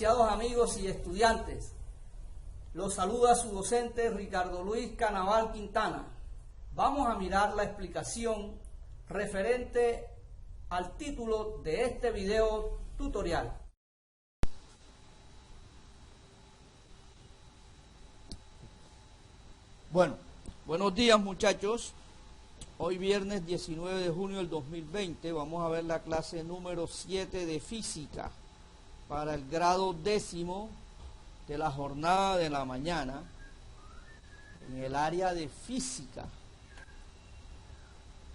Apreciados amigos y estudiantes, los saluda su docente Ricardo Luis Canaval Quintana. Vamos a mirar la explicación referente al título de este video tutorial. Bueno, buenos días muchachos. Hoy viernes 19 de junio del 2020 vamos a ver la clase número 7 de física para el grado 10º de la jornada de la mañana en el área de física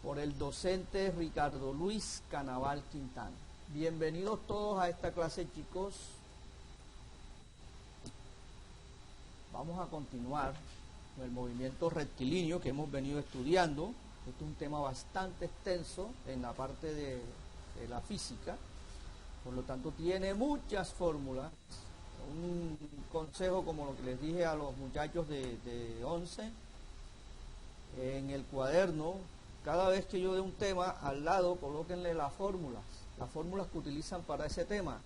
por el docente Ricardo Luis Canaval Quintana. Bienvenidos todos a esta clase, chicos. Vamos a continuar con el movimiento rectilíneo que hemos venido estudiando. Este es un tema bastante extenso en la parte de la física, por lo tanto tiene muchas fórmulas. Un consejo, como lo que les dije a los muchachos de 11, en el cuaderno, cada vez que yo dé un tema, al lado colóquenle las fórmulas que utilizan para ese tema,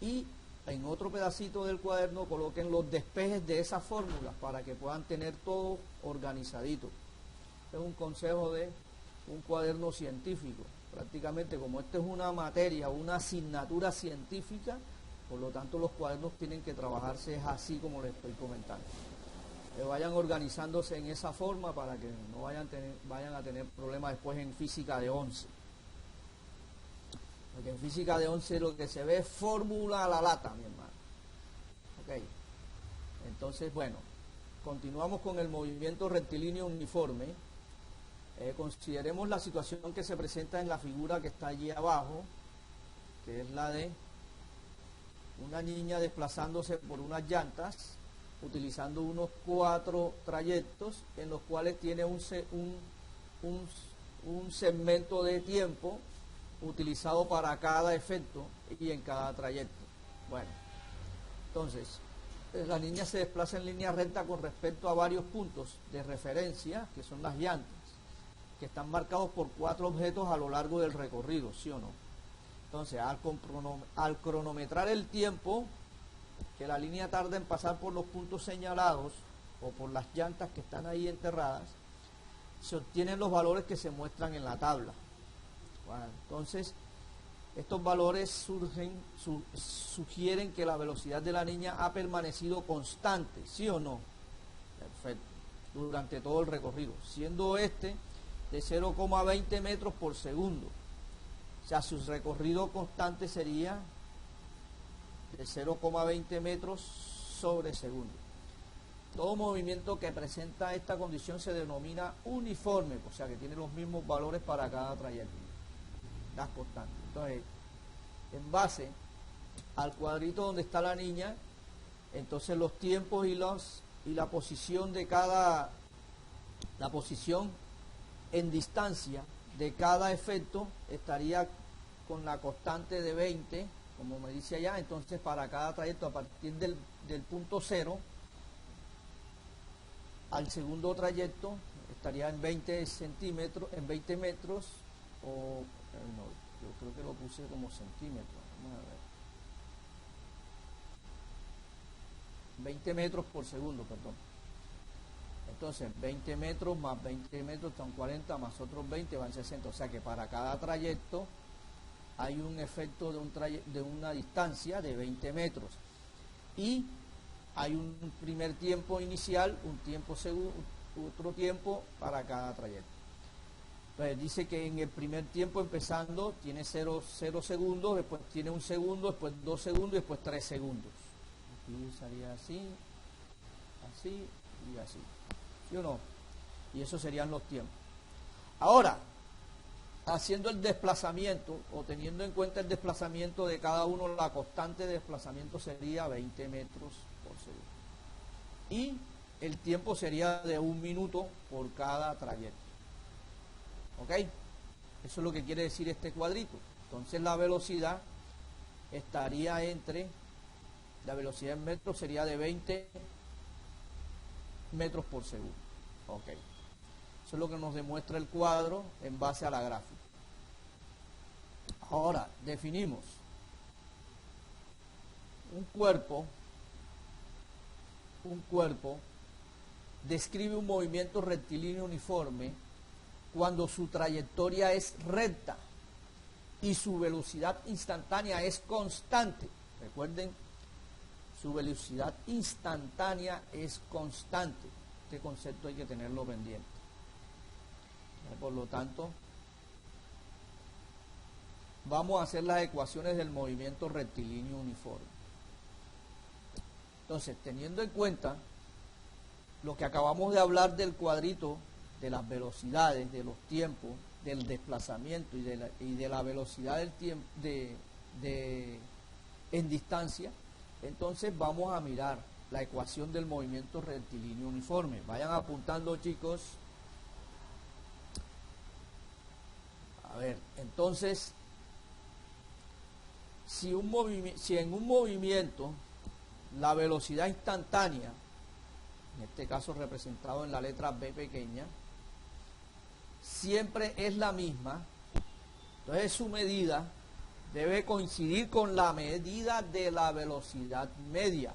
y en otro pedacito del cuaderno coloquen los despejes de esas fórmulas para que puedan tener todo organizadito. Es un consejo de un cuaderno científico. Prácticamente, como esto es una materia, una asignatura científica, por lo tanto los cuadernos tienen que trabajarse así como les estoy comentando. Que vayan organizándose en esa forma para que no vayan a tener problemas después en física de 11. Porque en física de 11 lo que se ve es fórmula a la lata, mi hermano. Ok. Entonces, bueno, continuamos con el movimiento rectilíneo uniforme. Consideremos la situación que se presenta en la figura que está allí abajo, que es la de una niña desplazándose por unas llantas, utilizando unos 4 trayectos en los cuales tiene un segmento de tiempo utilizado para cada efecto y en cada trayecto. Bueno, entonces, la niña se desplaza en línea recta con respecto a varios puntos de referencia, que son las llantas, que están marcados por 4 objetos a lo largo del recorrido, ¿sí o no? Entonces, al cronometrar el tiempo que la línea tarda en pasar por los puntos señalados o por las llantas que están ahí enterradas, se obtienen los valores que se muestran en la tabla. Bueno, entonces, estos valores sugieren que la velocidad de la niña ha permanecido constante, ¿sí o no? Perfecto. Durante todo el recorrido, siendo este de 0,20 metros por segundo. O sea, su recorrido constante sería de 0,20 metros sobre segundo. Todo movimiento que presenta esta condición se denomina uniforme, o sea que tiene los mismos valores para cada trayecto. Las constantes. Entonces, en base al cuadrito donde está la niña, entonces los tiempos y la posición de cada, la posición en distancia de cada efecto estaría con la constante de 20, como me dice allá. Entonces, para cada trayecto a partir del punto 0 al segundo trayecto estaría en 20 centímetros, en 20 metros, o no, yo creo que lo puse como centímetros. Vamos a ver. 20 metros por segundo, perdón. Entonces, 20 metros más 20 metros son 40, más otros 20 van 60. O sea que para cada trayecto hay un efecto de una distancia de 20 metros. Y hay un primer tiempo inicial, un tiempo segundo, otro tiempo para cada trayecto. Entonces dice que en el primer tiempo empezando tiene 0 segundos, después tiene 1 segundo, después 2 segundos y después 3 segundos. Aquí sería así, así y así. ¿Sí o no? Y esos serían los tiempos. Ahora, haciendo el desplazamiento o teniendo en cuenta el desplazamiento de cada uno, la constante de desplazamiento sería 20 metros por segundo. Y el tiempo sería de 1 minuto por cada trayecto. ¿Ok? Eso es lo que quiere decir este cuadrito. Entonces la velocidad estaría la velocidad en metros sería de 20 metros por segundo. Ok. Eso es lo que nos demuestra el cuadro en base a la gráfica. Ahora, definimos un cuerpo describe un movimiento rectilíneo uniforme cuando su trayectoria es recta y su velocidad instantánea es constante. Recuerden, su velocidad instantánea es constante. Este concepto hay que tenerlo pendiente. Por lo tanto, vamos a hacer las ecuaciones del movimiento rectilíneo uniforme. Entonces, teniendo en cuenta lo que acabamos de hablar del cuadrito, de las velocidades, de los tiempos, del desplazamiento y de la velocidad del tiempo en distancia, entonces vamos a mirar la ecuación del movimiento rectilíneo uniforme. Vayan apuntando, chicos. A ver, entonces, si en un movimiento la velocidad instantánea, en este caso representado en la letra B pequeña, siempre es la misma, entonces su medida debe coincidir con la medida de la velocidad media,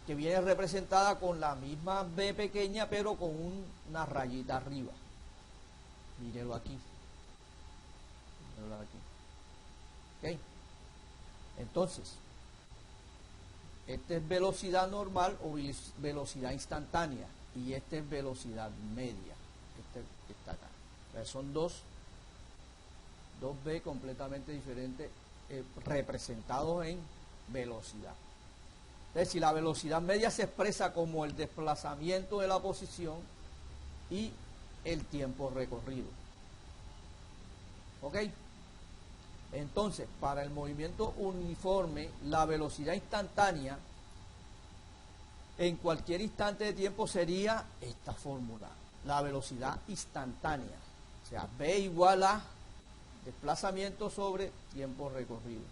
que viene representada con la misma B pequeña pero con una rayita arriba. Mírelo aquí. Mírelo aquí. ¿Ok? Entonces, esta es velocidad normal o velocidad instantánea y esta es velocidad media. Este está acá. Entonces son dos B completamente diferentes representados en velocidad. Entonces, si la velocidad media se expresa como el desplazamiento de la posición y el tiempo recorrido. ¿Ok? Entonces, para el movimiento uniforme, la velocidad instantánea en cualquier instante de tiempo sería esta fórmula, la velocidad instantánea. O sea, V igual a desplazamiento sobre tiempo recorrido.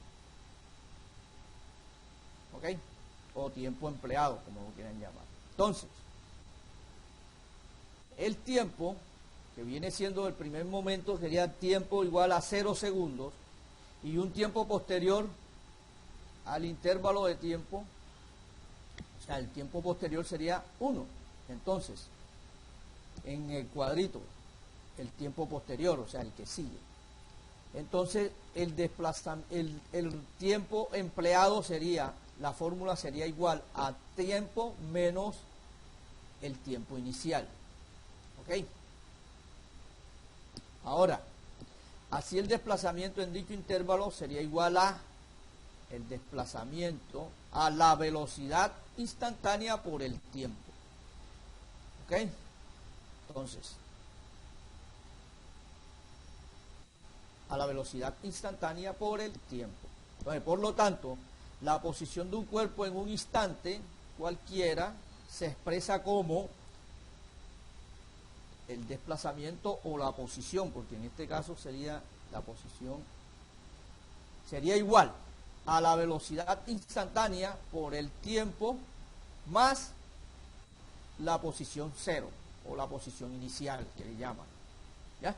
¿Ok? O tiempo empleado, como lo quieran llamar. Entonces, el tiempo, que viene siendo el primer momento, sería tiempo igual a 0 segundos, y un tiempo posterior al intervalo de tiempo, o sea, el tiempo posterior sería 1. Entonces, en el cuadrito, el tiempo posterior, o sea, el que sigue. Entonces, el tiempo empleado sería, la fórmula sería igual a tiempo menos el tiempo inicial. ¿Ok? Ahora, así el desplazamiento en dicho intervalo sería igual a el desplazamiento a la velocidad instantánea por el tiempo. ¿Ok? Entonces, a la velocidad instantánea por el tiempo. Entonces, por lo tanto, la posición de un cuerpo en un instante cualquiera se expresa como el desplazamiento o la posición, porque en este caso sería la posición, sería igual a la velocidad instantánea por el tiempo más la posición 0 o la posición inicial que le llaman, ¿ya?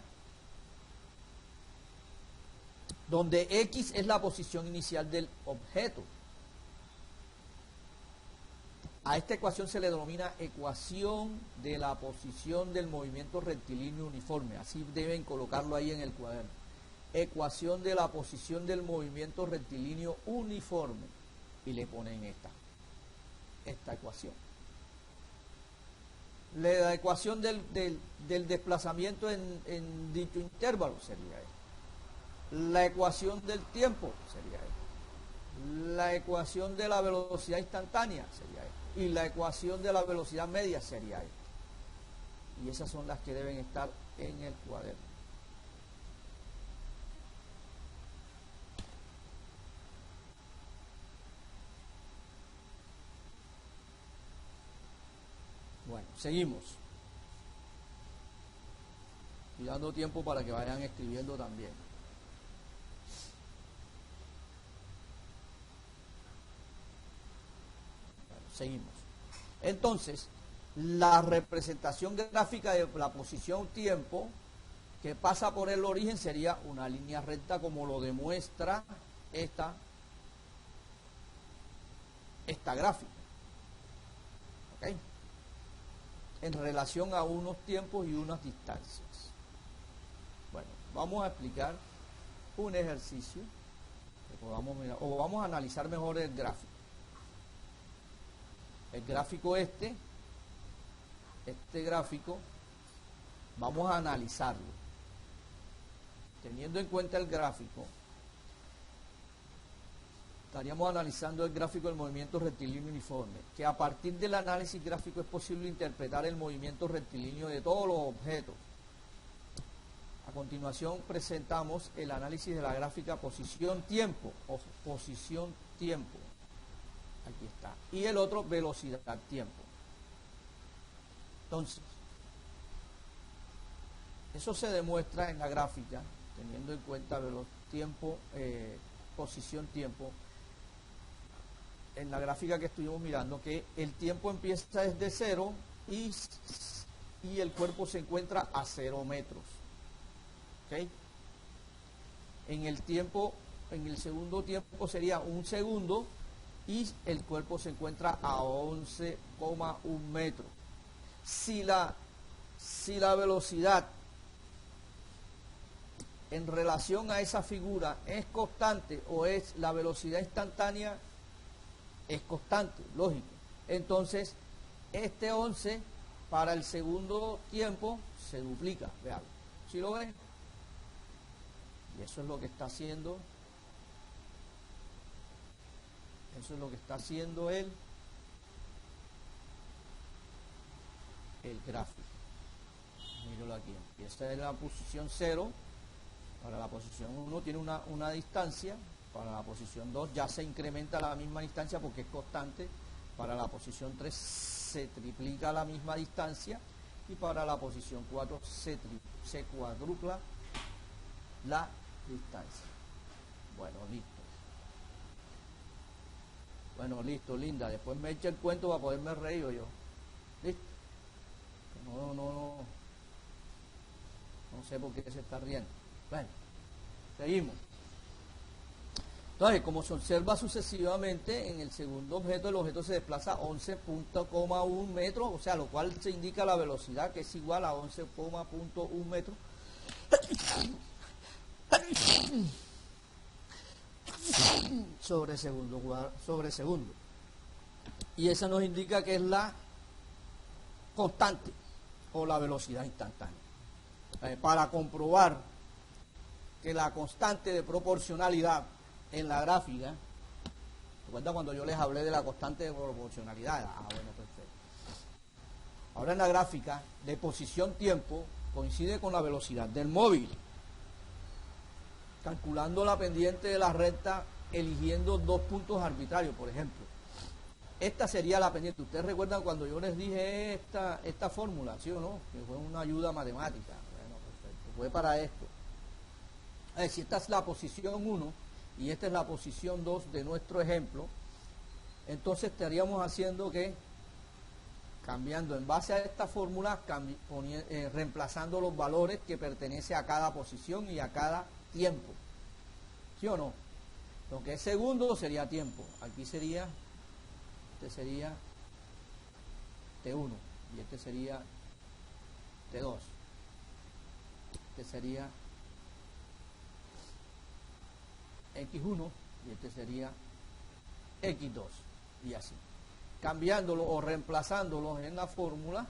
Donde X es la posición inicial del objeto. A esta ecuación se le denomina ecuación de la posición del movimiento rectilíneo uniforme. Así deben colocarlo ahí en el cuaderno. Ecuación de la posición del movimiento rectilíneo uniforme. Y le ponen esta ecuación. La ecuación del desplazamiento en dicho intervalo sería esta. La ecuación del tiempo sería esta. La ecuación de la velocidad instantánea sería esta. Y la ecuación de la velocidad media sería esta. Y esas son las que deben estar en el cuaderno. Bueno, seguimos. Y dando tiempo para que vayan escribiendo también. Seguimos. Entonces, la representación gráfica de la posición tiempo que pasa por el origen sería una línea recta como lo demuestra esta esta gráfica. ¿Ok? En relación a unos tiempos y unas distancias. Bueno, vamos a explicar un ejercicio que podamos mirar, o vamos a analizar mejor el gráfico. El gráfico este gráfico, vamos a analizarlo. Teniendo en cuenta el gráfico, estaríamos analizando el gráfico del movimiento rectilíneo uniforme, que a partir del análisis gráfico es posible interpretar el movimiento rectilíneo de todos los objetos. A continuación presentamos el análisis de la gráfica posición-tiempo, o posición-tiempo, aquí está, y el otro velocidad-tiempo. Entonces, eso se demuestra en la gráfica, teniendo en cuenta tiempo, posición-tiempo, en la gráfica que estuvimos mirando, que el tiempo empieza desde 0 y el cuerpo se encuentra a 0 metros. ¿Okay? En el segundo tiempo sería 1 segundo y el cuerpo se encuentra a 11,1 metros. Si la velocidad en relación a esa figura es constante o es la velocidad instantánea, es constante, lógico. Entonces, este 11 para el segundo tiempo se duplica, vean. ¿Sí lo ven? Y eso es lo que está haciendo. Eso es lo que está haciendo el gráfico. Míralo aquí. Empieza en la posición 0. Para la posición 1 tiene una distancia. Para la posición 2 ya se incrementa la misma distancia porque es constante. Para la posición 3 se triplica la misma distancia. Y para la posición 4 se cuadrupla la distancia. Bueno, listo. Bueno, listo, linda. Después me echa el cuento para poderme reír yo. ¿Listo? No sé por qué se está riendo. Bueno, seguimos. Entonces, como se observa sucesivamente, en el segundo objeto, el objeto se desplaza 11,1 metros, o sea, lo cual se indica la velocidad, que es igual a 11,1 metros sobre segundo. Y esa nos indica que es la constante o la velocidad instantánea. Para comprobar que la constante de proporcionalidad en la gráfica, ¿recuerdan cuando yo les hablé de la constante de proporcionalidad? Bueno, perfecto. Ahora en la gráfica de posición-tiempo coincide con la velocidad del móvil. Calculando la pendiente de la recta, eligiendo dos puntos arbitrarios, por ejemplo. Esta sería la pendiente. Ustedes recuerdan cuando yo les dije esta fórmula, ¿sí o no? Que fue una ayuda matemática. Bueno, perfecto. Fue para esto. Si esta es la posición 1 y esta es la posición 2 de nuestro ejemplo, entonces estaríamos haciendo que, cambiando en base a esta fórmula, reemplazando los valores que pertenecen a cada posición y a cada tiempo. ¿Sí o no? Lo que es segundo sería tiempo. Aquí sería, este sería T1 y este sería T2. Este sería X1 y este sería X2 y así. Cambiándolo o reemplazándolos en la fórmula,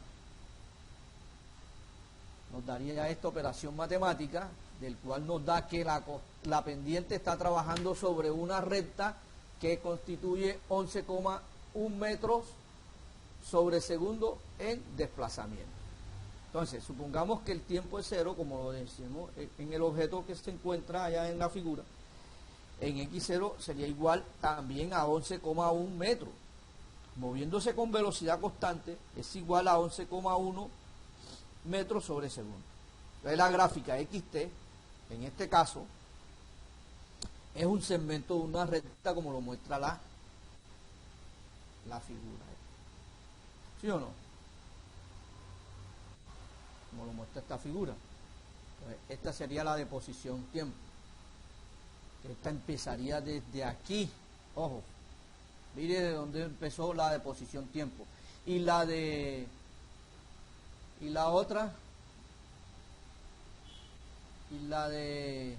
nos daría esta operación matemática, del cual nos da que la pendiente está trabajando sobre una recta que constituye 11,1 metros sobre segundo en desplazamiento. Entonces, supongamos que el tiempo es 0, como lo decimos en el objeto que se encuentra allá en la figura. En X0 sería igual también a 11,1 metros. Moviéndose con velocidad constante es igual a 11,1 metros sobre segundo. Entonces la gráfica XT, en este caso, es un segmento de una recta como lo muestra la figura. ¿Sí o no? Como lo muestra esta figura. Entonces, esta sería la de posición-tiempo. Esta empezaría desde aquí, ojo, Mire de dónde empezó la de posición tiempo. Y la otra, y la de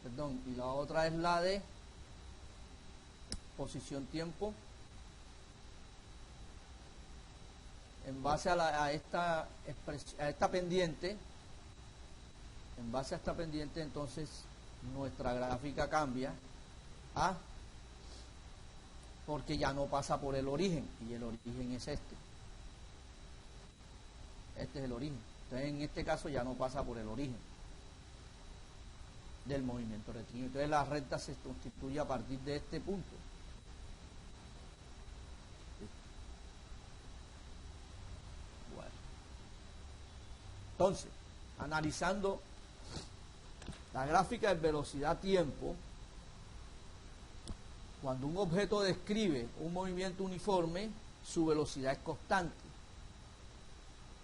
perdón, y la otra es la de posición tiempo en base a esta pendiente. En base a esta pendiente, entonces nuestra gráfica cambia a, porque ya no pasa por el origen, y el origen es este. Este es el origen. Entonces en este caso ya no pasa por el origen del movimiento rectilíneo. Entonces la recta se constituye a partir de este punto. Bueno. Entonces, analizando la gráfica de velocidad-tiempo, cuando un objeto describe un movimiento uniforme, su velocidad es constante.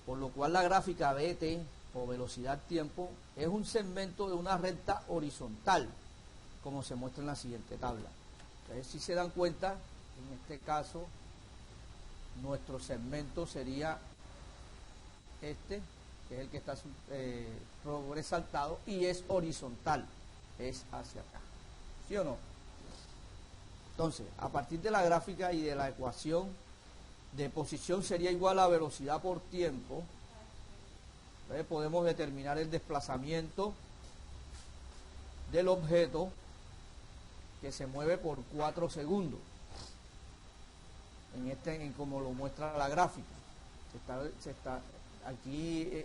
Por lo cual la gráfica VT, o velocidad-tiempo, es un segmento de una recta horizontal, como se muestra en la siguiente tabla. Entonces, si se dan cuenta, en este caso, nuestro segmento sería este, que es el que está resaltado, y es horizontal, es hacia acá. ¿Sí o no? Entonces, a partir de la gráfica y de la ecuación de posición sería igual a velocidad por tiempo, podemos determinar el desplazamiento del objeto que se mueve por 4 segundos. En como lo muestra la gráfica. Aquí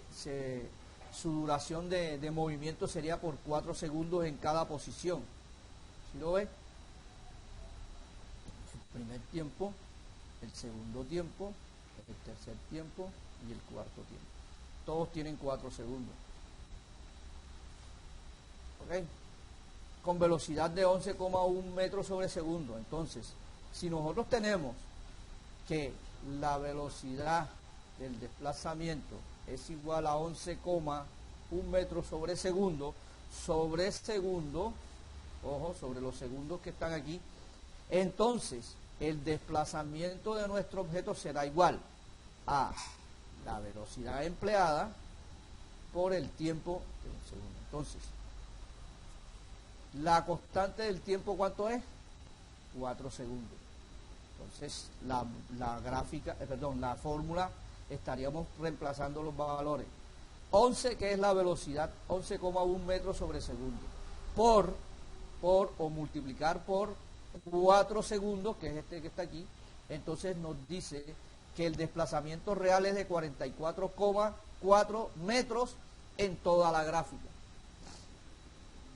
su duración de movimiento sería por 4 segundos en cada posición. ¿Sí lo ves? El primer tiempo, el segundo tiempo, el tercer tiempo y el cuarto tiempo. Todos tienen 4 segundos. ¿Ok? Con velocidad de 11,1 metros sobre segundo. Entonces, si nosotros tenemos que la velocidad del desplazamiento es igual a 11,1 metros sobre segundo, ojo, sobre los segundos que están aquí, entonces el desplazamiento de nuestro objeto será igual a la velocidad empleada por el tiempo de un segundo. Entonces, la constante del tiempo, ¿cuánto es? 4 segundos. Entonces, la fórmula, estaríamos reemplazando los valores. 11, que es la velocidad, 11,1 metros sobre segundo, o multiplicar por 4 segundos, que es este que está aquí. Entonces nos dice que el desplazamiento real es de 44,4 metros en toda la gráfica.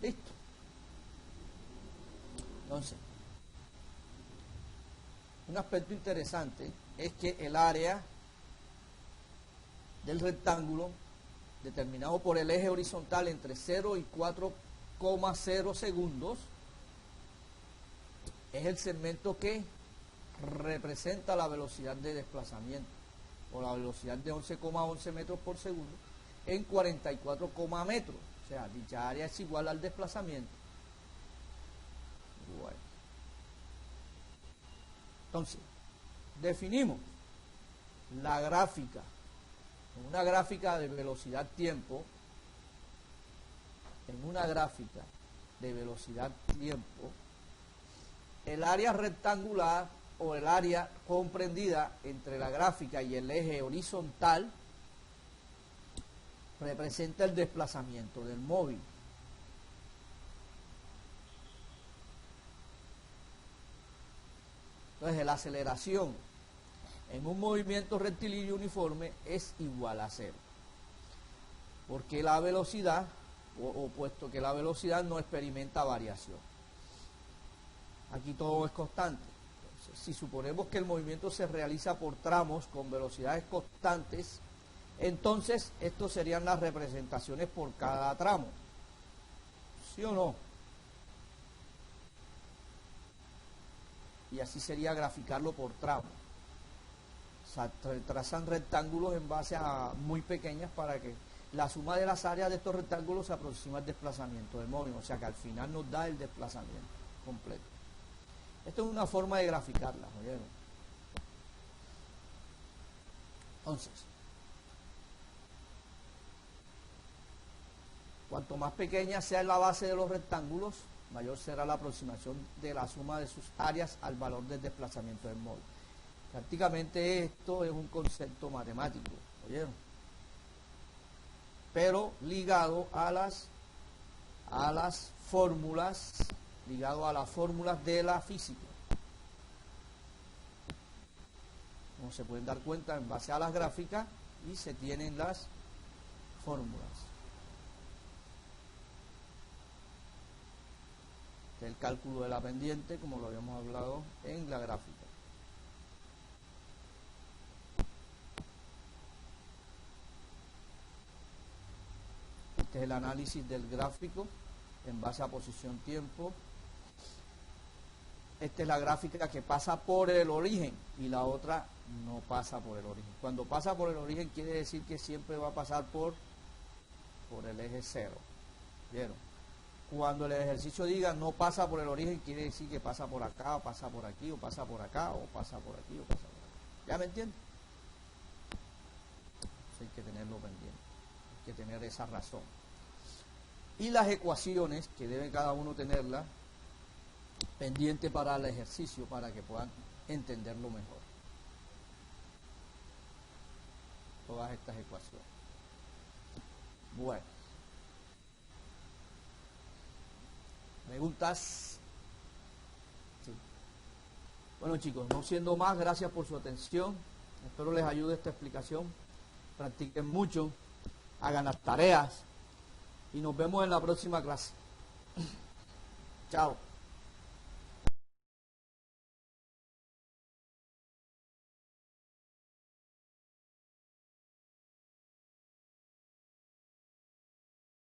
¿Listo? Entonces, un aspecto interesante es que el área del rectángulo, determinado por el eje horizontal entre 0 y 4,0 segundos, es el segmento que representa la velocidad de desplazamiento, o la velocidad de 11,11 metros por segundo en 44, metros. O sea, dicha área es igual al desplazamiento. Bueno. Entonces, definimos la gráfica, una gráfica de velocidad-tiempo, el área rectangular o el área comprendida entre la gráfica y el eje horizontal representa el desplazamiento del móvil. Entonces, la aceleración en un movimiento rectilíneo uniforme es igual a 0. Porque la velocidad, o puesto que la velocidad no experimenta variación. Aquí todo es constante. Entonces, si suponemos que el movimiento se realiza por tramos con velocidades constantes, entonces estos serían las representaciones por cada tramo. ¿Sí o no? Y así sería graficarlo por tramo. O sea, trazan rectángulos en base a muy pequeñas para que la suma de las áreas de estos rectángulos se aproxima al desplazamiento del móvil, o sea que al final nos da el desplazamiento completo. Esto es una forma de graficarla, ¿oyeron? Entonces, cuanto más pequeña sea la base de los rectángulos, mayor será la aproximación de la suma de sus áreas al valor del desplazamiento del móvil. Prácticamente esto es un concepto matemático, ¿oyeron? Pero ligado a las fórmulas, de la física. Como se pueden dar cuenta, en base a las gráficas y se tienen las fórmulas. El cálculo de la pendiente, como lo habíamos hablado en la gráfica. Este es el análisis del gráfico en base a posición-tiempo. Esta es la gráfica que pasa por el origen y la otra no pasa por el origen. Cuando pasa por el origen quiere decir que siempre va a pasar por el eje 0. ¿Vieron? Cuando el ejercicio diga no pasa por el origen, quiere decir que pasa por acá, o pasa por aquí, o pasa por acá, o pasa por aquí, o pasa por acá. ¿Ya me entienden? Eso hay que tenerlo pendiente, hay que tener esa razón. Y las ecuaciones, que debe cada uno tenerlas pendiente para el ejercicio, para que puedan entenderlo mejor. Todas estas ecuaciones. Bueno. ¿Preguntas? Sí. Bueno, chicos, no siendo más, gracias por su atención. Espero les ayude esta explicación. Practiquen mucho, hagan las tareas y nos vemos en la próxima clase. Chao.